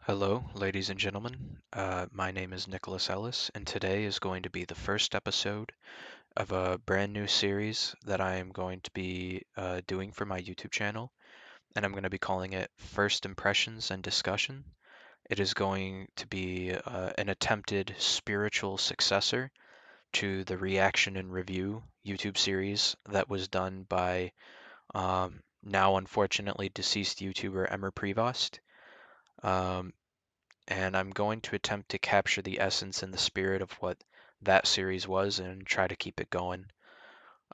Hello, ladies and gentlemen. My name is Nicholas Ellis, and today is going to be the first episode of a brand new series that I am going to be doing for my YouTube channel, and I'm going to be calling it First Impressions and Discussion. It is going to be an attempted spiritual successor to the Reaction and Review YouTube series that was done by now unfortunately deceased YouTuber Emer Prevost. Um, and I'm going to attempt to capture the essence and the spirit of what that series was and try to keep it going.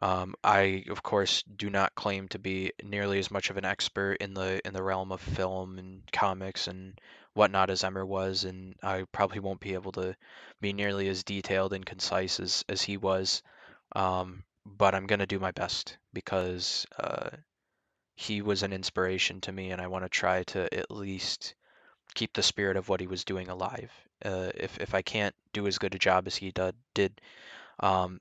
I, of course, do not claim to be nearly as much of an expert in the realm of film and comics and whatnot as Emmer was, and I probably won't be able to be nearly as detailed and concise as he was. But I'm gonna do my best because he was an inspiration to me, and I want to try to at least keep the spirit of what he was doing alive. If I can't do as good a job as he did, um,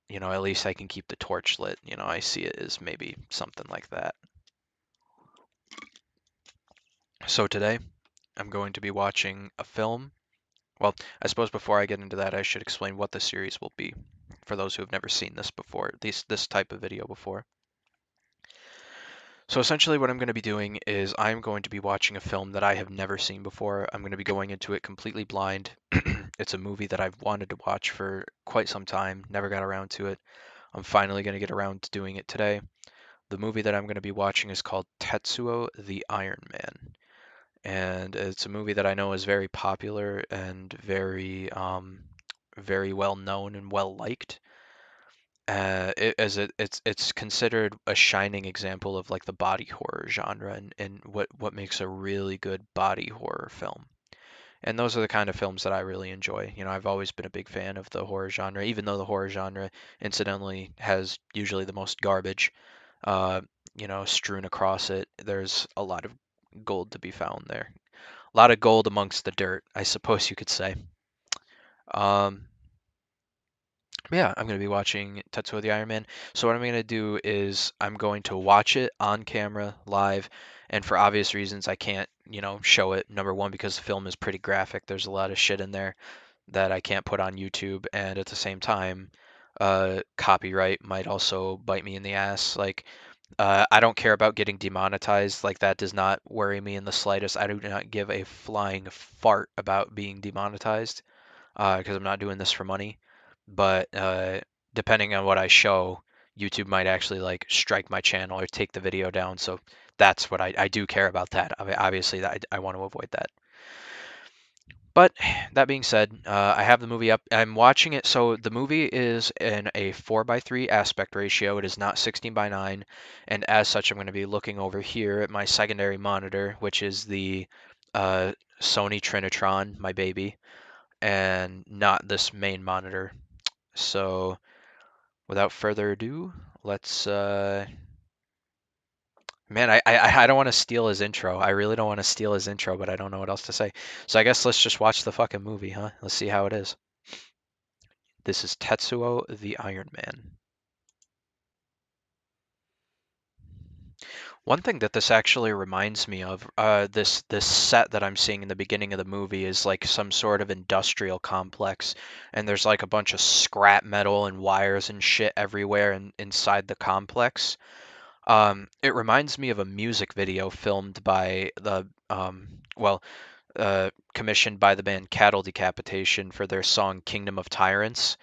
at least I can keep the torch lit. I see it as maybe something like that. So today, I'm going to be watching a film. Well, I suppose before I get into that, I should explain what the series will be for those who have never seen this before, this type of video before. So essentially what I'm going to be doing is I'm going to be watching a film that I have never seen before. I'm going to be going into it completely blind. It's a movie that I've wanted to watch for quite some time, never got around to it. I'm finally going to get around to doing it today. The movie that I'm going to be watching is called Tetsuo the Iron Man. And it's a movie that I know is very popular and very well known and well liked. It's considered a shining example of like the body horror genre and what makes a really good body horror film. And those are the kind of films that I really enjoy. I've always been a big fan of the horror genre, even though the horror genre incidentally has usually the most garbage, uh, strewn across it. There's a lot of gold to be found there. A lot of gold amongst the dirt, I suppose you could say. Um, Yeah, I'm going to be watching Tetsuo the Iron Man. So what I'm going to do is I'm going to watch it on camera live, and for obvious reasons I can't, show it. Number one, because the film is pretty graphic. There's a lot of shit in there that I can't put on YouTube, and at the same time, copyright might also bite me in the ass. Like, I don't care about getting demonetized. Like that does not worry me in the slightest. I do not give a flying fart about being demonetized because I'm not doing this for money. But depending on what I show, YouTube might actually like strike my channel or take the video down. So that's what I do care about that. Obviously, I want to avoid that. But that being said, I have the movie up. I'm watching it. So the movie is in a 4:3 aspect ratio. It is not 16:9. And as such, I'm going to be looking over here at my secondary monitor, which is the uh, Sony Trinitron, my baby, and not this main monitor. So without further ado, let's man, I don't want to steal his intro. I really don't want to steal his intro, but I don't know what else to say. So I guess let's just watch the fucking movie, huh? Let's see how it is. This is Tetsuo the Iron Man. One thing that this actually reminds me of, this set that I'm seeing in the beginning of the movie is like some sort of industrial complex, and there's like a bunch of scrap metal and wires and shit everywhere inside the complex. It reminds me of a music video filmed by commissioned by the band Cattle Decapitation for their song Kingdom of Tyrants.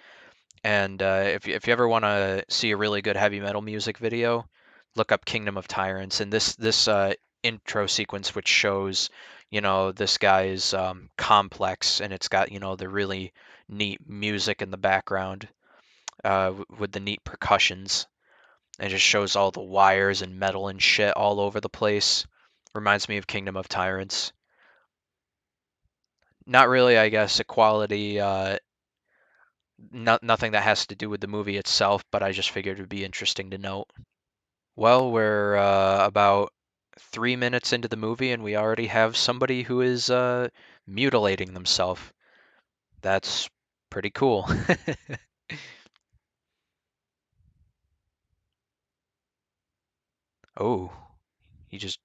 And if you ever want to see a really good heavy metal music video, look up Kingdom of Tyrants. And this intro sequence, which shows, this guy's complex, and it's got, the really neat music in the background with the neat percussions. It just shows all the wires and metal and shit all over the place. Reminds me of Kingdom of Tyrants. Not really, I guess, a quality, nothing that has to do with the movie itself, but I just figured it would be interesting to note. Well, we're about 3 minutes into the movie, and we already have somebody who is mutilating themselves. That's pretty cool. Oh, he just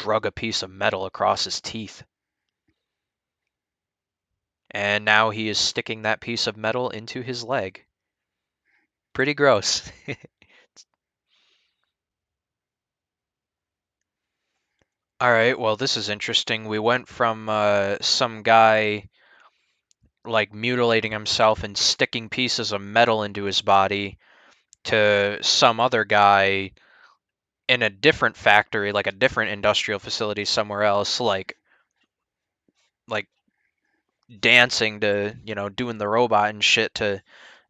drug a piece of metal across his teeth. And now he is sticking that piece of metal into his leg. Pretty gross. All right, well, this is interesting. We went from some guy like mutilating himself and sticking pieces of metal into his body to some other guy in a different factory, like a different industrial facility somewhere else, like dancing to, doing the robot and shit to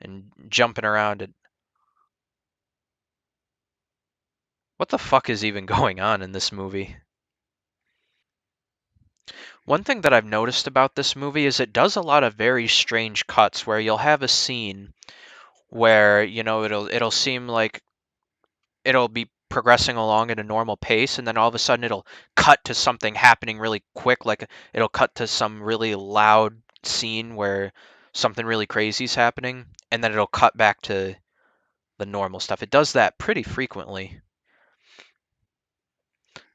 and jumping around. And what the fuck is even going on in this movie? One thing that I've noticed about this movie is it does a lot of very strange cuts where you'll have a scene where, it'll seem like it'll be progressing along at a normal pace, and then all of a sudden it'll cut to something happening really quick, like it'll cut to some really loud scene where something really crazy is happening, and then it'll cut back to the normal stuff. It does that pretty frequently.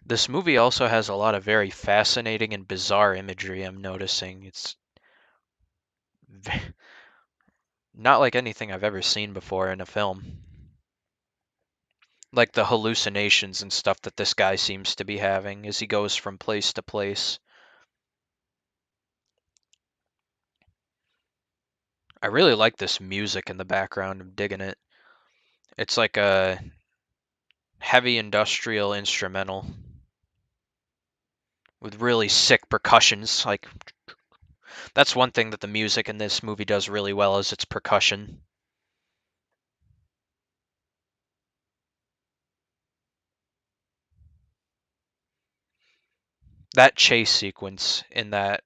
This movie also has a lot of very fascinating and bizarre imagery, I'm noticing. It's not like anything I've ever seen before in a film. Like the hallucinations and stuff that this guy seems to be having as he goes from place to place. I really like this music in the background. I'm digging it. It's like a heavy industrial instrumental with really sick percussions. Like that's one thing that the music in this movie does really well is its percussion. That chase sequence in that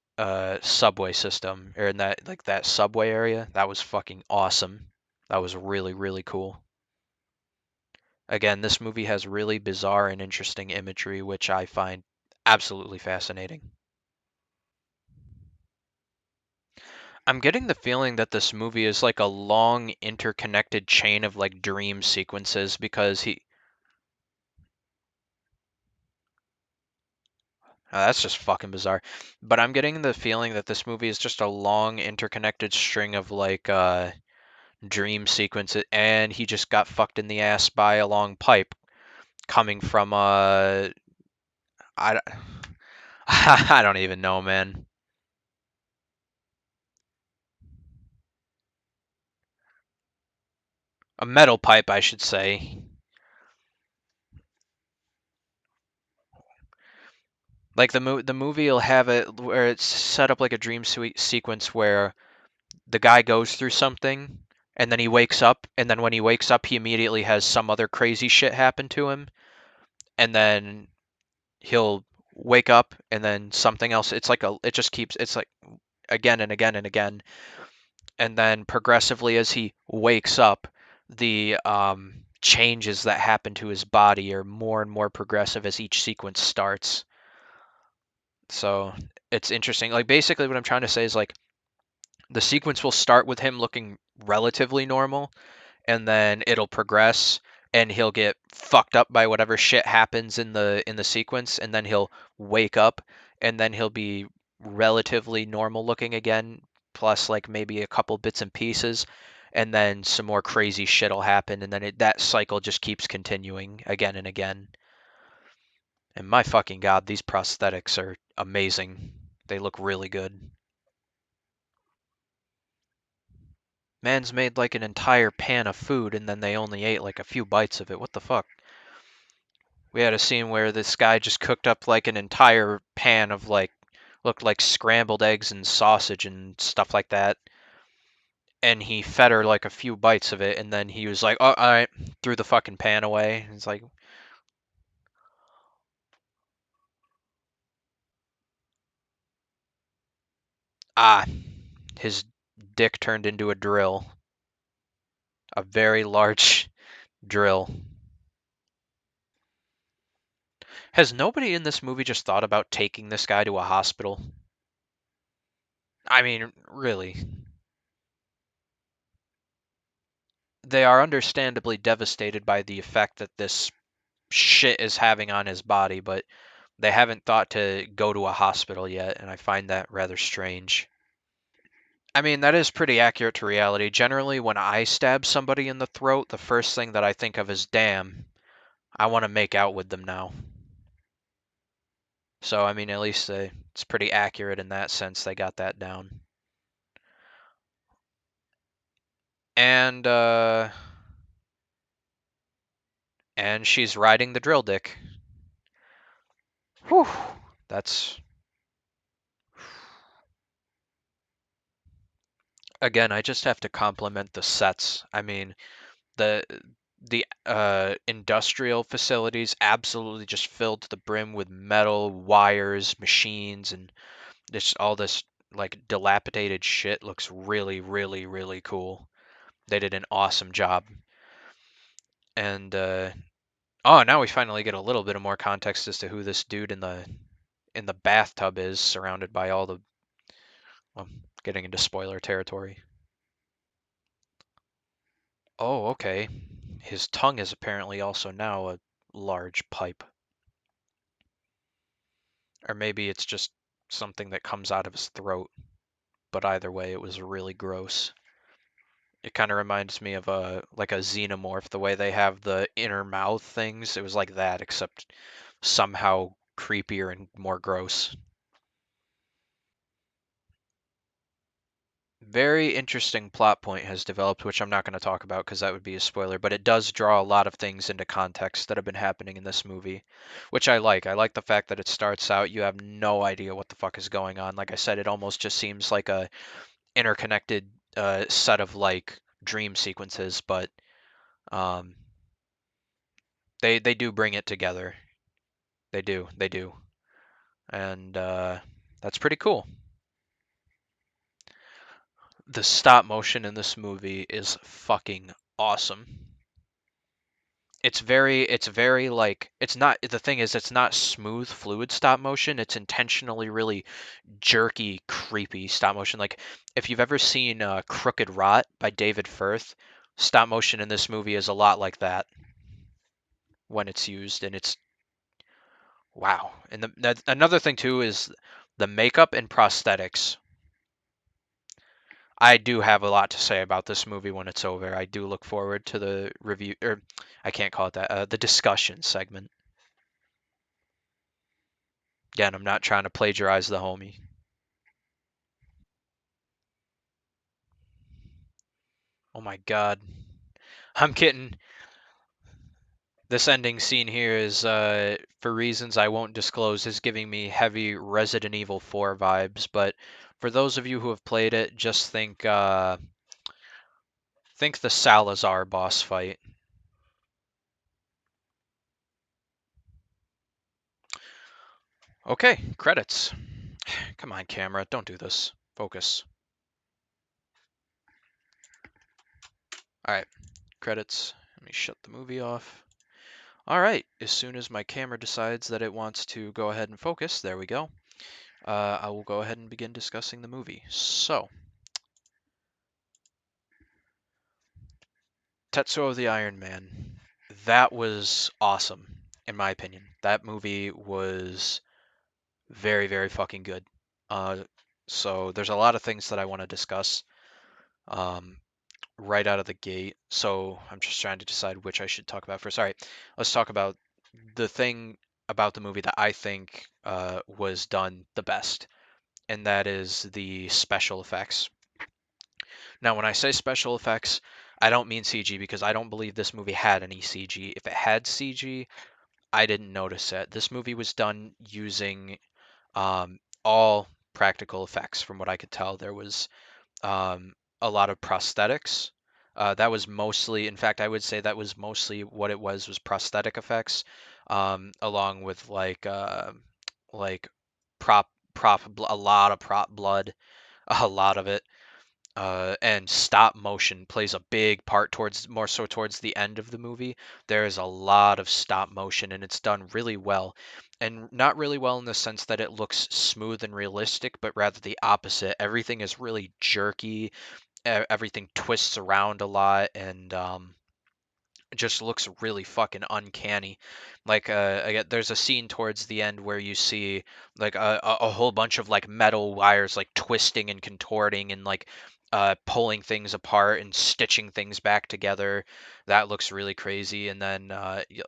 subway system or in that subway area, that was fucking awesome. That was really, really cool. Again, this movie has really bizarre and interesting imagery, which I find absolutely fascinating. I'm getting the feeling that this movie is like a long interconnected chain of like dream sequences because that's just fucking bizarre. But I'm getting the feeling that this movie is just a long interconnected string of like dream sequences, and he just got fucked in the ass by a long pipe coming from I I don't even know, man. A metal pipe, I should say. Like the movie will have it where it's set up like a dream sequence where the guy goes through something and then he wakes up, and then when he wakes up he immediately has some other crazy shit happen to him, and then he'll wake up and then something else. It just keeps, it's like again and again and again, and then progressively as he wakes up, the changes that happen to his body are more and more progressive as each sequence starts. So it's interesting. Like basically what I'm trying to say is like the sequence will start with him looking relatively normal, and then it'll progress and he'll get fucked up by whatever shit happens in the sequence, and then he'll wake up and then he'll be relatively normal looking again, plus like maybe a couple bits and pieces, and then some more crazy shit'll happen, and then that cycle just keeps continuing again and again. And my fucking god, these prosthetics are amazing. They look really good. Man's made like an entire pan of food and then they only ate like a few bites of it. What the fuck? We had a scene where this guy just cooked up like an entire pan of like looked like scrambled eggs and sausage and stuff like that. And he fed her like a few bites of it, and then he was like, "Oh, all right," threw the fucking pan away. It's like, ah, his dick turned into a drill, a very large drill. Has nobody in this movie just thought about taking this guy to a hospital? I mean, really. They are understandably devastated by the effect that this shit is having on his body, but They haven't thought to go to a hospital yet, and I find that rather strange. I mean, that is pretty accurate to reality. Generally, when I stab somebody in the throat, the first thing that I think of is, damn, I want to make out with them now. So, I mean, at least it's pretty accurate in that sense. They got that down. And, and she's riding the drill dick. Whew. That's, again, I just have to compliment the sets. I mean, the industrial facilities absolutely just filled to the brim with metal, wires, machines, and this all this like dilapidated shit looks really, really, really cool. They did an awesome job. And oh, now we finally get a little bit of more context as to who this dude in the bathtub is, surrounded by all the, well, getting into spoiler territory. Oh, okay. His tongue is apparently also now a large pipe. Or maybe it's just something that comes out of his throat. But either way, it was really gross. It kind of reminds me of a like a xenomorph, the way they have the inner mouth things. It was like that, except somehow creepier and more gross. Very interesting plot point has developed, which I'm not going to talk about because that would be a spoiler, but it does draw a lot of things into context that have been happening in this movie, which I like. I like the fact that it starts out, you have no idea what the fuck is going on. Like I said, it almost just seems like a interconnected set of like dream sequences, but um, they do bring it together. They do, and that's pretty cool. The stop motion in this movie is fucking awesome. It's very like it's not the thing is it's not smooth fluid stop motion. It's intentionally really jerky, creepy stop motion. Like if you've ever seen Crooked Rot by David Firth, stop motion in this movie is a lot like that when it's used, and it's wow. And another thing too is the makeup and prosthetics. I do have a lot to say about this movie when it's over. I do look forward to the review, or I can't call it that, the discussion segment. Again, I'm not trying to plagiarize the homie. Oh my god. I'm kidding. This ending scene here is, for reasons I won't disclose, is giving me heavy Resident Evil 4 vibes. But for those of you who have played it, just think the Salazar boss fight. Okay, credits. Come on, camera, don't do this. Focus. All right, credits. Let me shut the movie off. All right, as soon as my camera decides that it wants to go ahead and focus, there we go. I will go ahead and begin discussing the movie. So, Tetsuo the Iron Man. That was awesome, in my opinion. That movie was very, very fucking good. Uh, so there's a lot of things that I want to discuss um, right out of the gate. So I'm just trying to decide which I should talk about first. All right, let's talk about the thing about the movie that I think was done the best, and that is the special effects. Now, when I say special effects, I don't mean CG because I don't believe this movie had any CG. If it had CG, I didn't notice it. This movie was done using all practical effects, from what I could tell. There was a lot of prosthetics. That was mostly, in fact, I would say that was mostly what it was prosthetic effects, along with like a lot of prop blood, a lot of it. And stop motion plays a big part towards more so towards the end of the movie. There is a lot of stop motion and it's done really well. And not really well in the sense that it looks smooth and realistic, but rather the opposite. Everything is really jerky. Everything twists around a lot, and just looks really fucking uncanny. Like again, there's a scene towards the end where you see like a whole bunch of like metal wires like twisting and contorting and like pulling things apart and stitching things back together. That looks really crazy. And then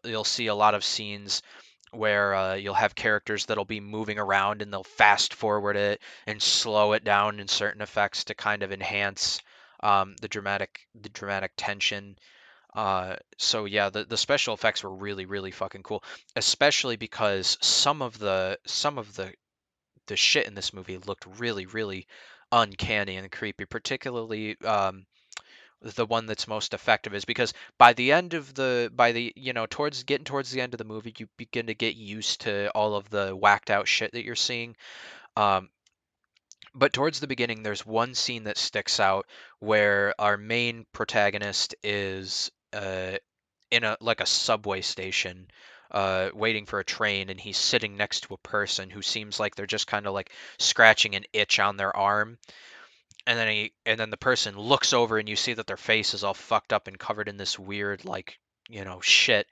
you'll see a lot of scenes where you'll have characters that'll be moving around and they'll fast forward it and slow it down in certain effects to kind of enhance the dramatic tension. So yeah, the special effects were really really fucking cool, especially because some of the shit in this movie looked really really uncanny and creepy. Particularly the one that's most effective is because by the towards getting towards the end of the movie, you begin to get used to all of the whacked out shit that you're seeing. Um, but towards the beginning, there's one scene that sticks out where our main protagonist is in a like a subway station waiting for a train, and he's sitting next to a person who seems like they're just kind of like scratching an itch on their arm, and then the person looks over and you see that their face is all fucked up and covered in this weird like shit,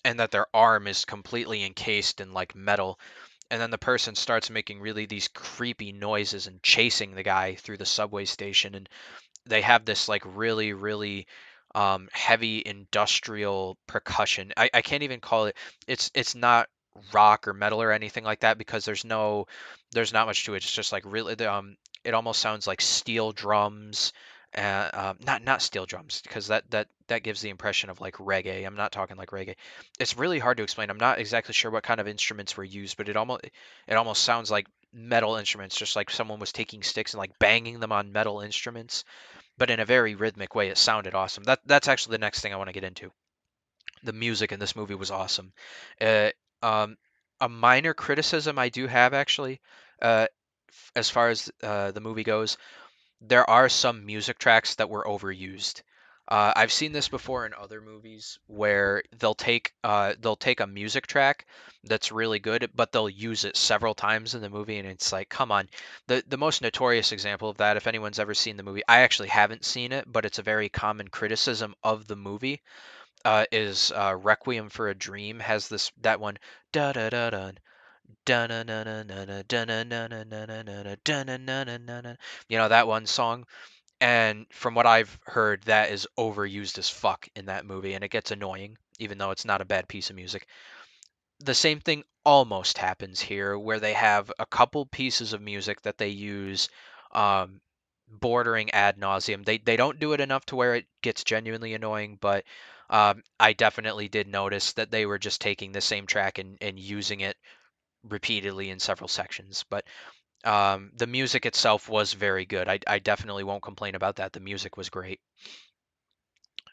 and that their arm is completely encased in like metal, and then the person starts making really these creepy noises and chasing the guy through the subway station, and they have this like really really heavy industrial percussion. I can't even call it. It's not rock or metal or anything like that because there's not much to it. It's just like really it almost sounds like steel drums. Not steel drums because that gives the impression of like reggae. I'm not talking like reggae. It's really hard to explain. I'm not exactly sure what kind of instruments were used, but it almost sounds like metal instruments, just like someone was taking sticks and like banging them on metal instruments, but in a very rhythmic way. It sounded awesome. That's actually the next thing I want to get into. The music in this movie was awesome. Uh, um, a minor criticism I do have actually, uh, as far as the movie goes, there are some music tracks that were overused. I've seen this before in other movies where they'll take a music track that's really good, but they'll use it several times in the movie, and it's like, come on. The most notorious example of that, if anyone's ever seen the movie, I actually haven't seen it, but it's a very common criticism of the movie. Is Requiem for a Dream has this that one da da da da da na na na na na da na na na na na na da na na na na na, that one song. And from what I've heard, that is overused as fuck in that movie, and it gets annoying, even though it's not a bad piece of music. The same thing almost happens here, where they have a couple pieces of music that they use, um, bordering ad nauseum. They don't do it enough to where it gets genuinely annoying, but I definitely did notice that they were just taking the same track and using it repeatedly in several sections. But the music itself was very good. I definitely won't complain about that. The music was great.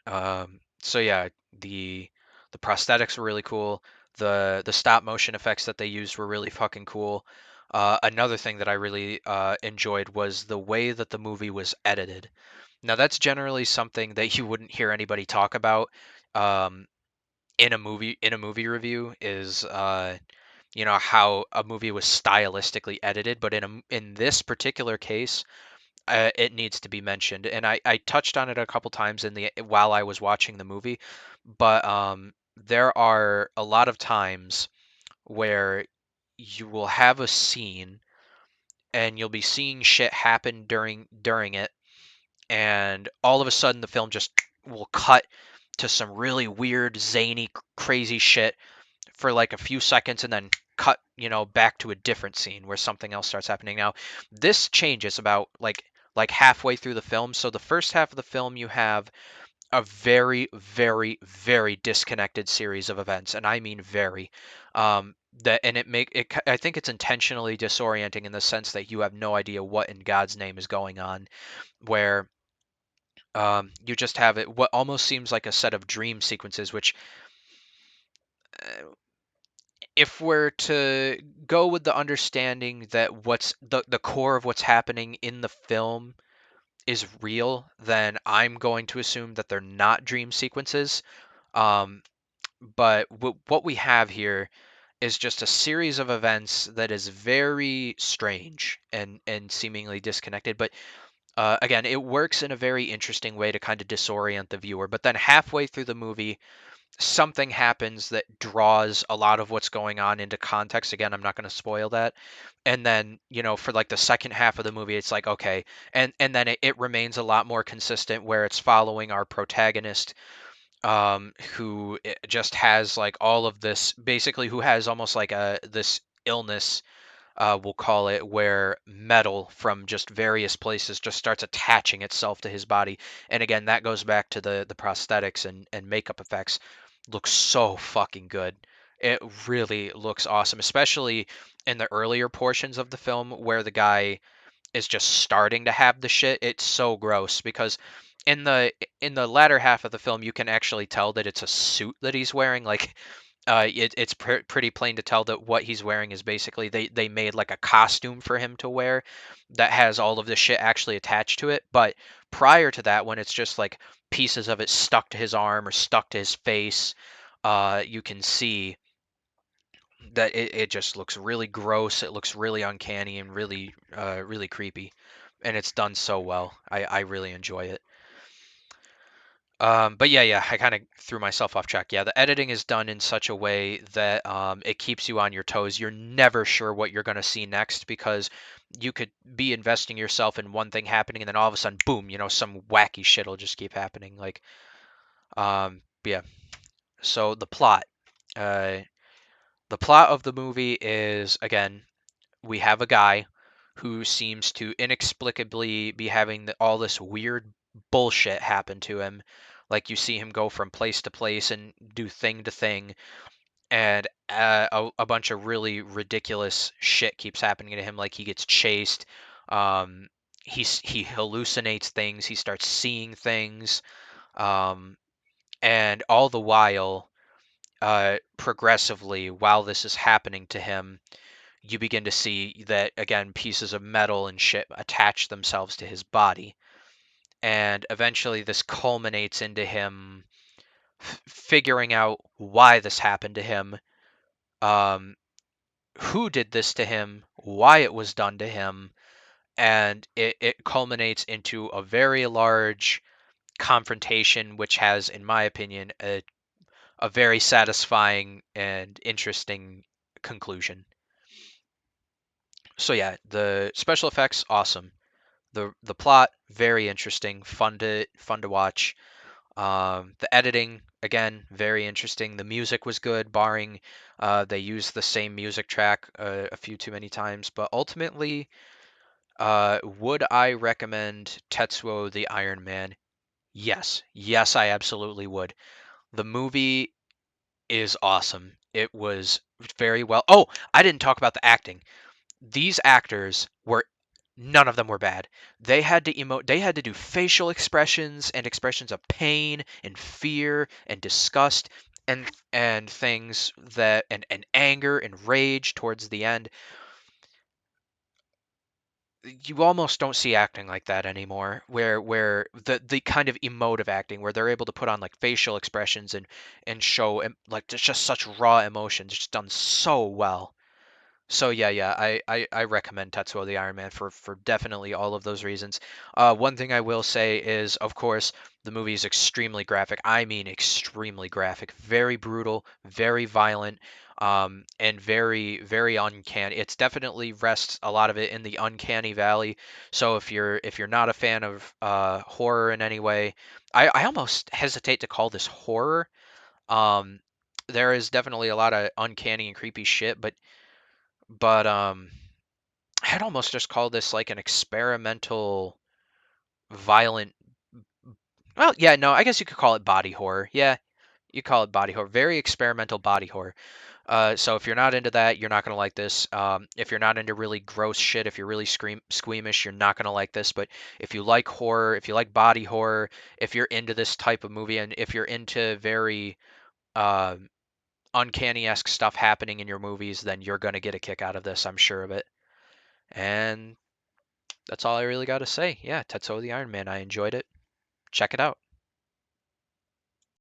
So yeah, the prosthetics were really cool. The stop motion effects that they used were really fucking cool. Another thing that I really enjoyed was the way that the movie was edited. Now that's generally something that you wouldn't hear anybody talk about um, in a movie review is how a movie was stylistically edited, but in this particular case, it needs to be mentioned, and I touched on it a couple times while I was watching the movie, but there are a lot of times where you will have a scene and you'll be seeing shit happen during it, and all of a sudden the film just will cut to some really weird, zany, crazy shit for like a few seconds and then cut, back to a different scene where something else starts happening. Now, this changes about like halfway through the film. So the first half of the film you have a very very very disconnected series of events, and I mean very. That and it make it I think it's intentionally disorienting in the sense that you have no idea what in God's name is going on, where you just have it what almost seems like a set of dream sequences, which uh, if we're to go with the understanding that what's the core of what's happening in the film is real, then I'm going to assume that they're not dream sequences. Um, but what we have here is just a series of events that is very strange and seemingly disconnected. But Again, it works in a very interesting way to kind of disorient the viewer, but then halfway through the movie, something happens that draws a lot of what's going on into context. Again, I'm not going to spoil that. And then, for like the second half of the movie, it's like, okay. And then it remains a lot more consistent where it's following our protagonist, who just has like all of this, basically, who has almost like this illness, we'll call it, where metal from just various places just starts attaching itself to his body. And again, that goes back to the prosthetics and makeup effects. Looks so fucking good. It really looks awesome, especially in the earlier portions of the film where the guy is just starting to have the shit. It's so gross because in the latter half of the film you can actually tell that it's a suit that he's wearing. Like, it's pretty plain to tell that what he's wearing is basically they made like a costume for him to wear that has all of the shit actually attached to it. But prior to that, when it's just like pieces of it stuck to his arm or stuck to his face, you can see that it just looks really gross. It looks really uncanny and really really creepy, and it's done so well. I really enjoy it. But yeah, I kind of threw myself off track. Yeah, the editing is done in such a way that it keeps you on your toes. You're never sure what you're going to see next because you could be investing yourself in one thing happening, and then all of a sudden, boom, some wacky shit will just keep happening. Like, yeah. So uh, the plot of the movie is, again, we have a guy who seems to inexplicably be having all this weird bullshit happen to him. Like, you see him go from place to place and do thing to thing, and a bunch of really ridiculous shit keeps happening to him. Like, he gets chased. Um, he hallucinates things. He starts seeing things, um, and all the while, progressively, while this is happening to him, you begin to see that, again, pieces of metal and shit attach themselves to his body. And eventually this culminates into him figuring out why this happened to him, um, who did this to him, why it was done to him, and it culminates into a very large confrontation, which has, in my opinion, a very satisfying and interesting conclusion. So yeah, the special effects, awesome. The plot, very interesting, fun to watch. The editing, again, very interesting. The music was good, barring they used the same music track a few too many times. But ultimately, would I recommend Tetsuo the Iron Man? Yes, yes, I absolutely would. The movie is awesome. It was very well. Oh, I didn't talk about the acting. These actors were, none of them were bad. They had to emote, they had to do facial expressions and expressions of pain and fear and disgust and things that and anger and rage towards the end. You almost don't see acting like that anymore, where the kind of emotive acting where they're able to put on like facial expressions and show like just such raw emotions, just done so well. So yeah, I recommend Tetsuo the Iron Man for definitely all of those reasons. One thing I will say is, of course, the movie is extremely graphic. I mean, extremely graphic, very brutal, very violent, and very very uncanny. It's definitely rests a lot of it in the uncanny valley. So if you're not a fan of horror in any way, I almost hesitate to call this horror. Um, there is definitely a lot of uncanny and creepy shit, but I'd almost just call this like an experimental, violent. Well, yeah, no, I guess you could call it body horror. Yeah, you call it body horror. Very experimental body horror. So if you're not into that, you're not gonna like this. If you're not into really gross shit, if you're really squeamish, you're not gonna like this. But if you like horror, if you like body horror, if you're into this type of movie, and if you're into very uh, uncanny-esque stuff happening in your movies, then you're gonna get a kick out of this. I'm sure of it. And that's all I really got to say. Yeah, Tetsuo the Iron Man. I enjoyed it. Check it out.